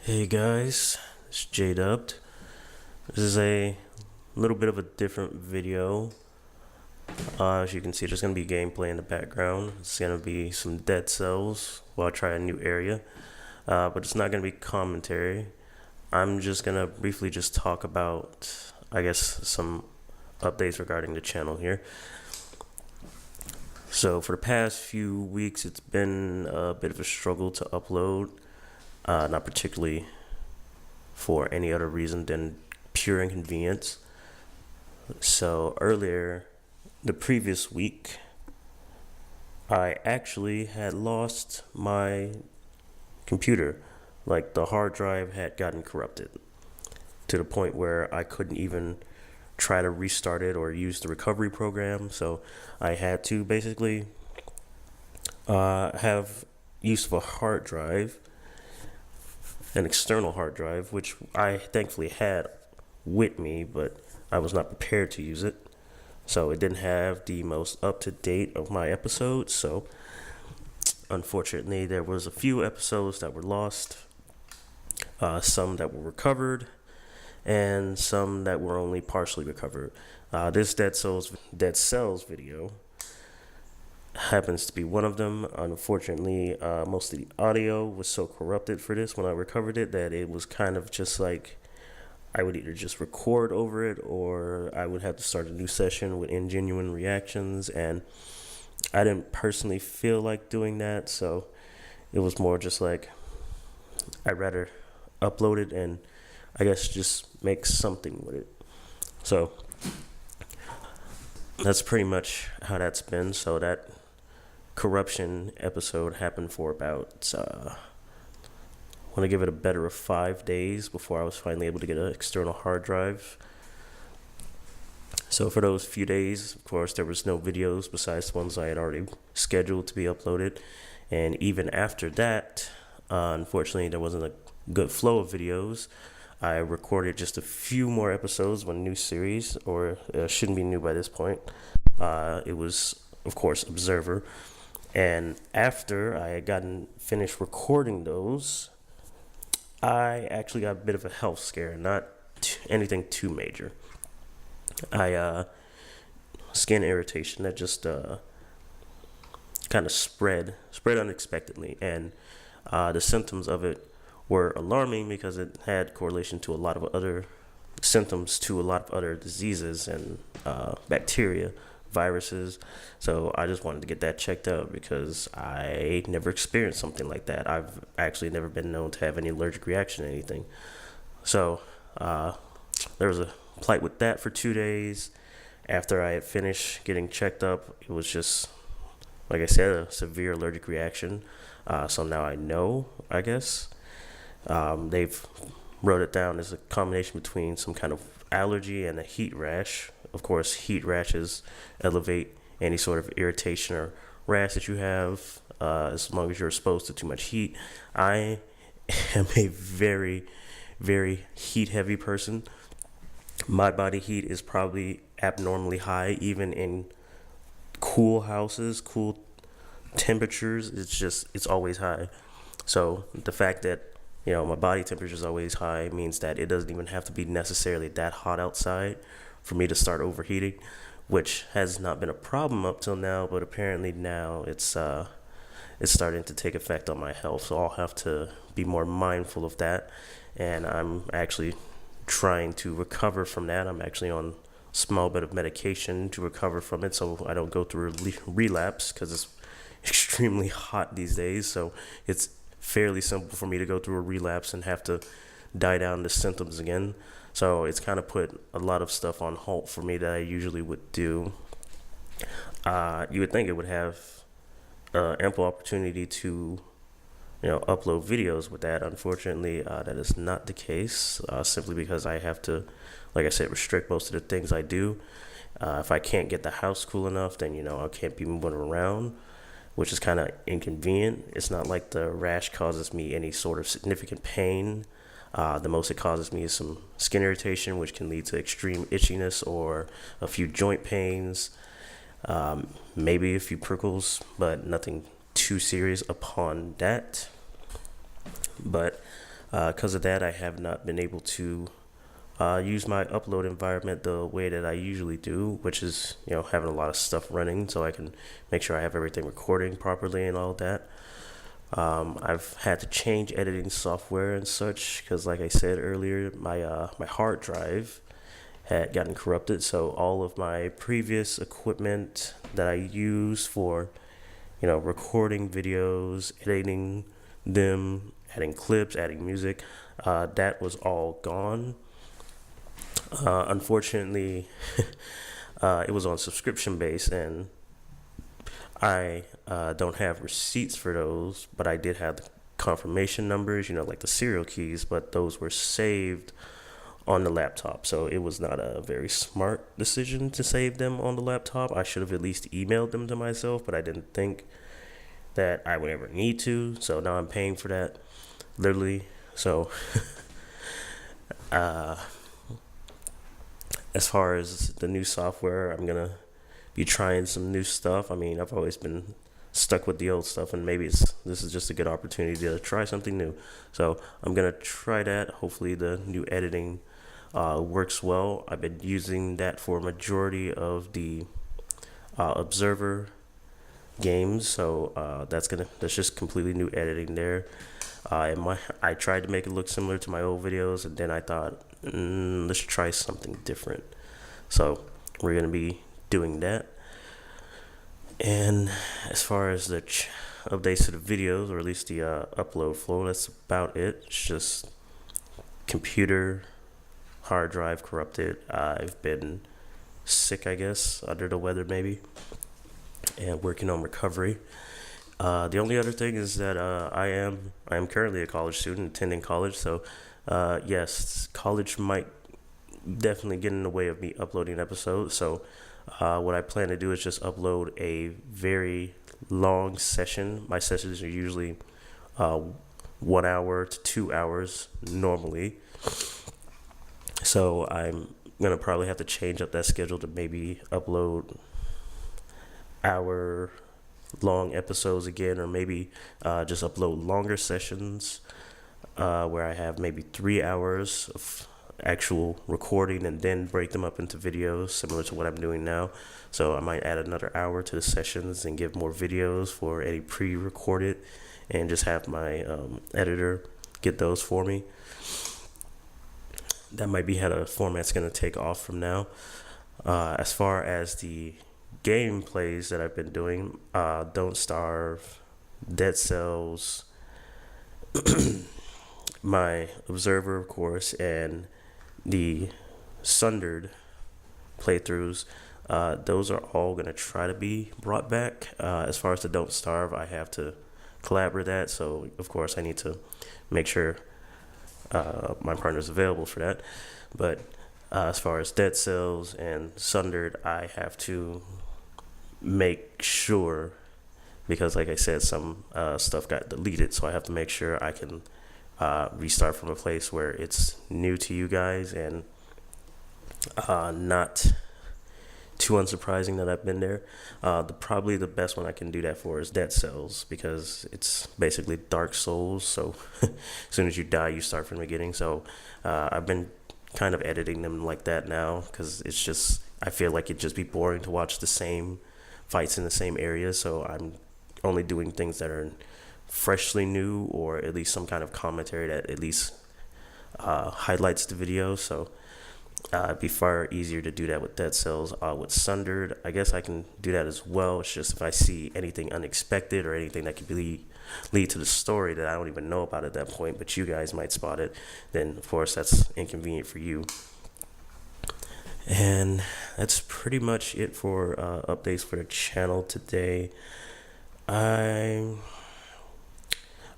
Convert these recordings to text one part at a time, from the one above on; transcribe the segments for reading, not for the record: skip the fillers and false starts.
Hey guys, it's J-Dubbed. This is a little bit of a different video. As you can see, there's going to be gameplay in the background. It's going to be some dead cells while I try a new area. But it's not going to be commentary. I'm just going to briefly just talk about, I guess, some updates regarding the channel here. So for the past few weeks, it's been a bit of a struggle to upload. Not particularly for any other reason than pure inconvenience. So earlier, the previous week, I actually had lost my computer. Like, the hard drive had gotten corrupted to the point where I couldn't even try to restart it or use the recovery program. So I had to basically have use of a hard drive, an external hard drive, which I thankfully had with me, but I was not prepared to use it. So it didn't have the most up-to-date of my episodes. So unfortunately, there was a few episodes that were lost, some that were recovered, and some that were only partially recovered. This Dead Cells video happens to be one of them. Unfortunately, most of the audio was so corrupted for this when I recovered it that it was kind of just like I would either just record over it or I would have to start a new session with ingenuine reactions, and I didn't personally feel like doing that, so it was more just like I'd rather upload it and I guess just make something with it. So that's pretty much how that's been. So that corruption episode happened for about I want to give it a better of 5 days before I was finally able to get an external hard drive. So for those few days, of course, there was no videos besides the ones I had already scheduled to be uploaded. And even after that, unfortunately, there wasn't a good flow of videos. I recorded just a few more episodes of a new series, or shouldn't be new by this point. It was, of course, Observer. And after I had gotten finished recording those, I actually got a bit of a health scare, not anything too major. Skin irritation that just kind of spread unexpectedly, and the symptoms of it were alarming because it had correlation to a lot of other symptoms to a lot of other diseases and bacteria, viruses. So I just wanted to get that checked out because I never experienced something like that. I've actually never been known to have any allergic reaction to anything. So there was a plight with that for 2 days. After I had finished getting checked up, it was just, like I said, a severe allergic reaction. So now I know, I guess. They've wrote it down as a combination between some kind of allergy and a heat rash. Of course, heat rashes elevate any sort of irritation or rash that you have, as long as you're exposed to too much heat. I am a very, very heat-heavy person. My body heat is probably abnormally high, even in cool houses, cool temperatures. It's always high. So the fact that my body temperature is always high means that it doesn't even have to be necessarily that hot outside for me to start overheating, which has not been a problem up till now, but apparently now it's starting to take effect on my health. So I'll have to be more mindful of that, and I'm actually trying to recover from that. I'm actually on a small bit of medication to recover from it so I don't go through a relapse, because it's extremely hot these days. So it's fairly simple for me to go through a relapse and have to die down the symptoms again. So it's kind of put a lot of stuff on halt for me that I usually would do. You would think it would have ample opportunity to upload videos with that. Unfortunately, that is not the case, simply because I have to, like I said, restrict most of the things I do. If I can't get the house cool enough, then I can't be moving around, which is kind of inconvenient. It's not like the rash causes me any sort of significant pain. The most it causes me is some skin irritation, which can lead to extreme itchiness or a few joint pains, maybe a few prickles, but nothing too serious upon that. But Because of that, I have not been able to use my upload environment the way that I usually do, which is, having a lot of stuff running so I can make sure I have everything recording properly and all that. I've had to change editing software and such because, like I said earlier, my hard drive had gotten corrupted. So all of my previous equipment that I use for, recording videos, editing them, adding clips, adding music, that was all gone. Unfortunately, it was on subscription base, and I don't have receipts for those, but I did have the confirmation numbers, like the serial keys, but those were saved on the laptop. So it was not a very smart decision to save them on the laptop. I should have at least emailed them to myself, but I didn't think that I would ever need to. So now I'm paying for that, literally. So as far as the new software, I'm going to be trying some new stuff. I mean, I've always been stuck with the old stuff, and maybe this is just a good opportunity to try something new. So I'm going to try that. Hopefully the new editing works well. I've been using that for a majority of the Observer games, so that's just completely new editing there. I tried to make it look similar to my old videos, and then I thought, let's try something different. So we're gonna be doing that. And as far as the updates to the videos, or at least the upload flow, that's about it. It's just computer hard drive corrupted. I've been sick, I guess, under the weather maybe, and working on recovery. The only other thing is that I am currently a college student attending college, so yes, college might definitely get in the way of me uploading episodes. So what I plan to do is just upload a very long session. My sessions are usually 1 hour to 2 hours normally, so I'm gonna probably have to change up that schedule to maybe upload hour long episodes again, or maybe just upload longer sessions where I have maybe 3 hours of actual recording and then break them up into videos similar to what I'm doing now. So I might add another hour to the sessions and give more videos for any pre-recorded, and just have my editor get those for me. That might be how the format's going to take off from now. As far as the gameplays that I've been doing, Don't Starve, Dead Cells, my Observer, of course, and the Sundered playthroughs, those are all going to try to be brought back. As far as the Don't Starve, I have to collaborate that, so of course I need to make sure my partner's available for that. But as far as Dead Cells and Sundered, I have to make sure, because like I said, some stuff got deleted, so I have to make sure I can restart from a place where it's new to you guys and not too unsurprising that I've been there. Probably the best one I can do that for is Dead Cells, because it's basically Dark Souls, so as soon as you die you start from the beginning. So I've been kind of editing them like that now, because it's just, I feel like it'd just be boring to watch the same fights in the same area, so I'm only doing things that are freshly new, or at least some kind of commentary that at least highlights the video. So it'd be far easier to do that with Dead Cells. With Sundered, I guess I can do that as well. It's just if I see anything unexpected or anything that could lead to the story that I don't even know about at that point, but you guys might spot it, then of course that's inconvenient for you. And that's pretty much it for updates for the channel today. I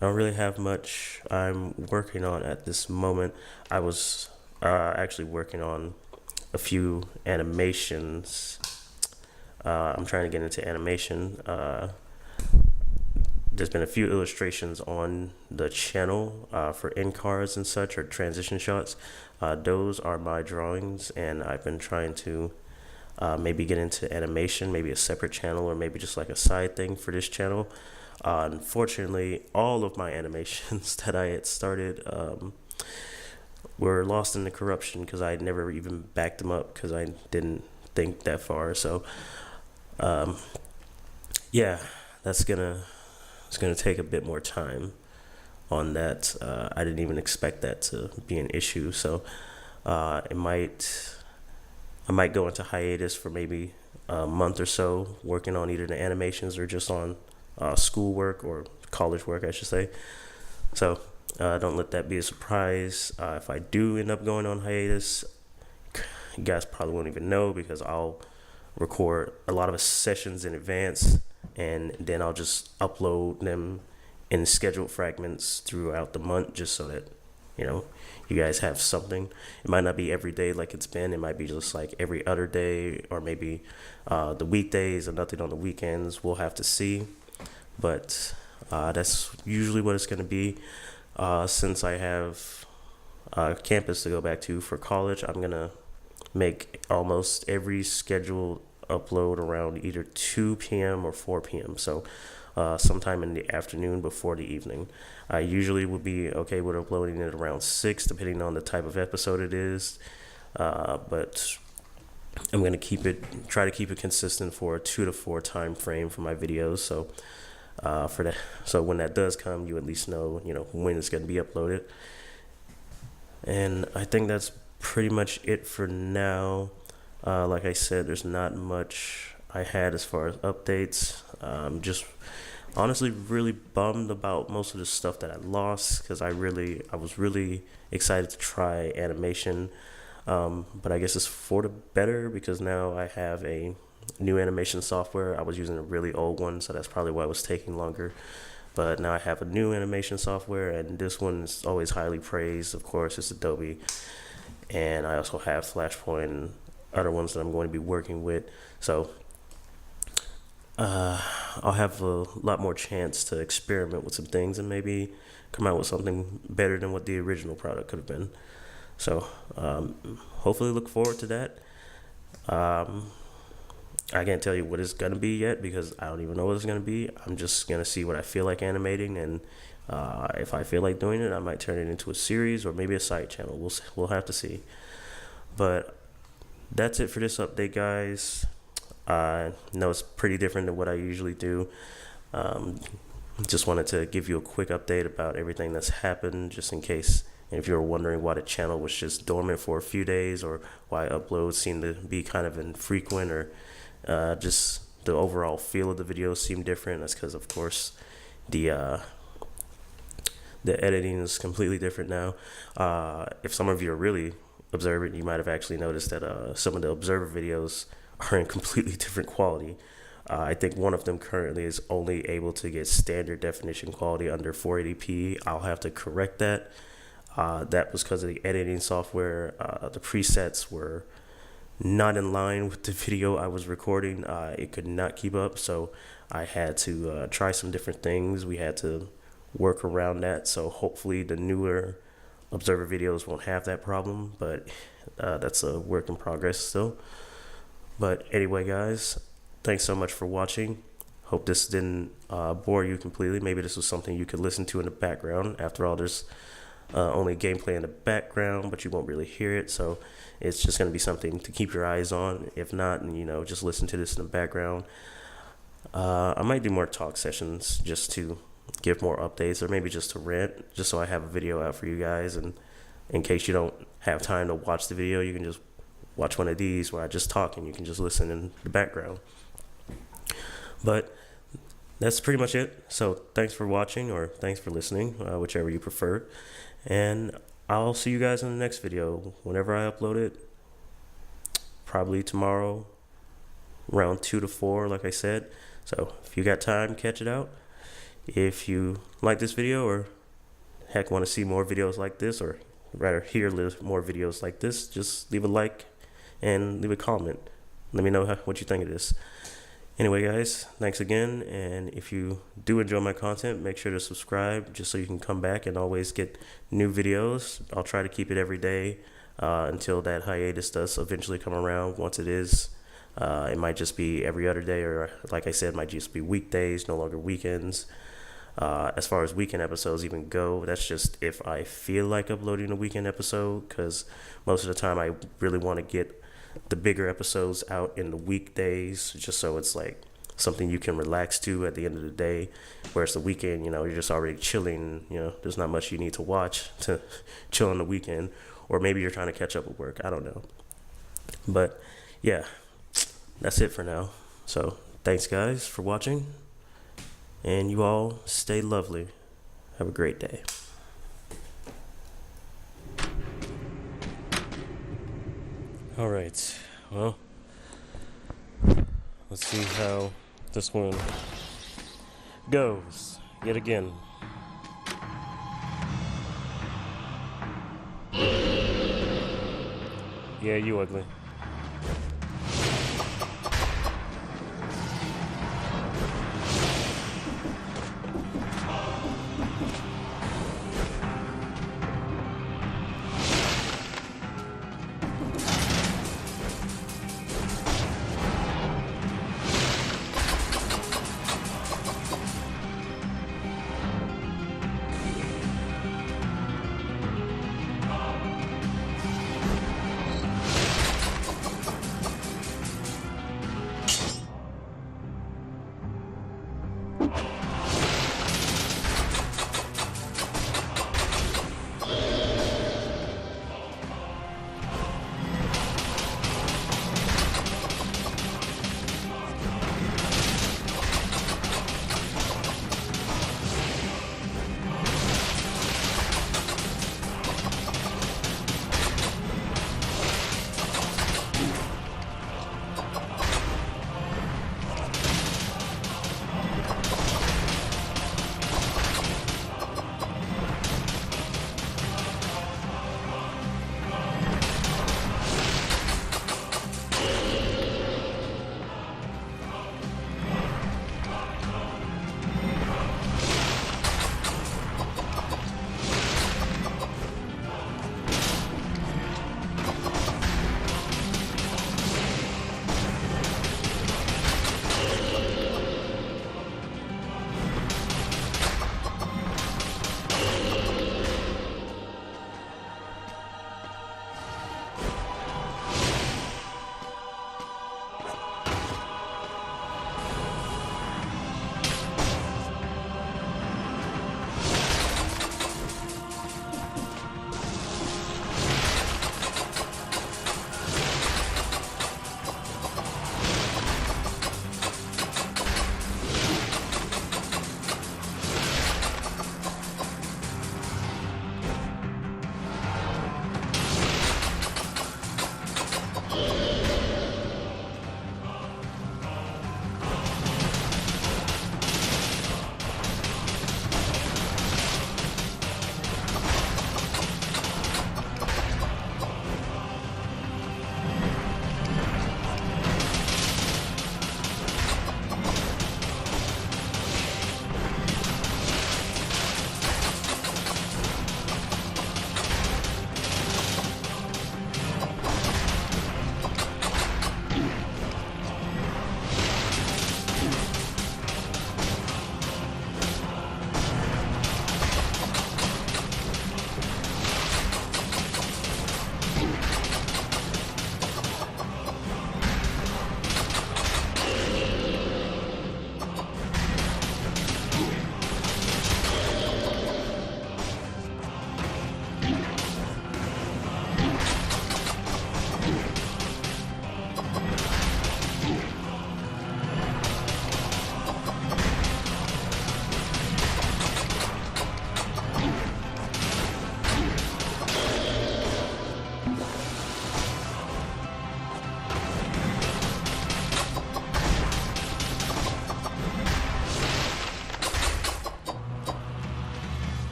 don't really have much I'm working on at this moment. I was actually working on a few animations. I'm trying to get into animation. There's been a few illustrations on the channel for end cards and such, or transition shots. Those are my drawings, and I've been trying to maybe get into animation, maybe a separate channel, or maybe just like a side thing for this channel. Unfortunately, all of my animations that I had started were lost in the corruption because I had never even backed them up because I didn't think that far. So, yeah, that's gonna it's gonna take a bit more time on that. I didn't even expect that to be an issue. So, it might I might go into hiatus for maybe a month or so, working on either the animations or just on school work or college work, I should say. So don't let that be a surprise. If I do end up going on hiatus, you guys probably won't even know because I'll record a lot of sessions in advance and then I'll just upload them in scheduled fragments throughout the month just so that, you guys have something. It might not be every day like it's been. It might be just like every other day or maybe the weekdays and nothing on the weekends. We'll have to see. But that's usually what it's going to be. Since I have campus to go back to for college, I'm going to make almost every scheduled upload around either 2 p.m. or 4 p.m. So sometime in the afternoon before the evening. I usually would be okay with uploading it around 6, depending on the type of episode it is. But I'm going to try to keep it consistent for a 2 to 4 time frame for my videos. So so when that does come, you at least know, when it's going to be uploaded. And I think that's pretty much it for now. Like I said, there's not much I had as far as updates. Just honestly really bummed about most of the stuff that I lost because I was really excited to try animation. But I guess it's for the better because now I have a new animation software. I was using a really old one, so that's probably why it was taking longer. But now I have a new animation software, and this one is always highly praised. Of course, it's Adobe. And I also have Flashpoint and other ones that I'm going to be working with. So I'll have a lot more chance to experiment with some things and maybe come out with something better than what the original product could have been. So hopefully look forward to that. I can't tell you what it's going to be yet because I don't even know what it's going to be. I'm just going to see what I feel like animating, and if I feel like doing it, I might turn it into a series or maybe a side channel. We'll have to see. But that's it for this update, guys. I know it's pretty different than what I usually do. Just wanted to give you a quick update about everything that's happened, just in case. And if you were wondering why the channel was just dormant for a few days or why uploads seemed to be kind of infrequent or just the overall feel of the videos seemed different, that's because, of course, the editing is completely different now. If some of you are really observant, you might have actually noticed that some of the observer videos are in completely different quality. I think one of them currently is only able to get standard definition quality under 480p. I'll have to correct that. That was because of the editing software. The presets were not in line with the video I was recording. It could not keep up, so I had to try some different things. We had to work around that, so hopefully the newer observer videos won't have that problem, but that's a work in progress still. But anyway, guys, thanks so much for watching. Hope this didn't bore you completely. Maybe this was something you could listen to in the background. After all, there's only gameplay in the background, but you won't really hear it, so it's just going to be something to keep your eyes on. If not, just listen to this in the background. I might do more talk sessions just to give more updates, or maybe just to rant, just so I have a video out for you guys, and in case you don't have time to watch the video, you can just watch one of these where I just talk and you can just listen in the background. But that's pretty much it. So thanks for watching, or thanks for listening, whichever you prefer. And I'll see you guys in the next video whenever I upload it. Probably tomorrow, around 2 to 4, like I said. So if you got time, catch it out. If you like this video, or heck want to see more videos like this, or rather hear more videos like this, just leave a like and leave a comment. Let me know what you think of this. Anyway, guys, thanks again, and if you do enjoy my content, make sure to subscribe just so you can come back and always get new videos. I'll try to keep it every day until that hiatus does eventually come around. Once it is, it might just be every other day, or like I said, it might just be weekdays, no longer weekends. As far as weekend episodes even go, that's just if I feel like uploading a weekend episode, because most of the time I really want to get the bigger episodes out in the weekdays, just so it's like something you can relax to at the end of the day. Whereas the weekend, you're just already chilling, there's not much you need to watch to chill on the weekend, or maybe you're trying to catch up with work. I don't know. But yeah, that's it for now. So thanks guys for watching, and you all stay lovely. Have a great day. All right, well, let's see how this one goes yet again. Yeah, you ugly.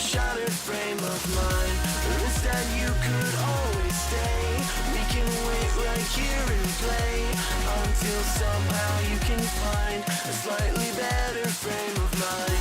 shattered frame of mind. Or instead you could always stay. We can wait right here and play until somehow you can find a slightly better frame of mind.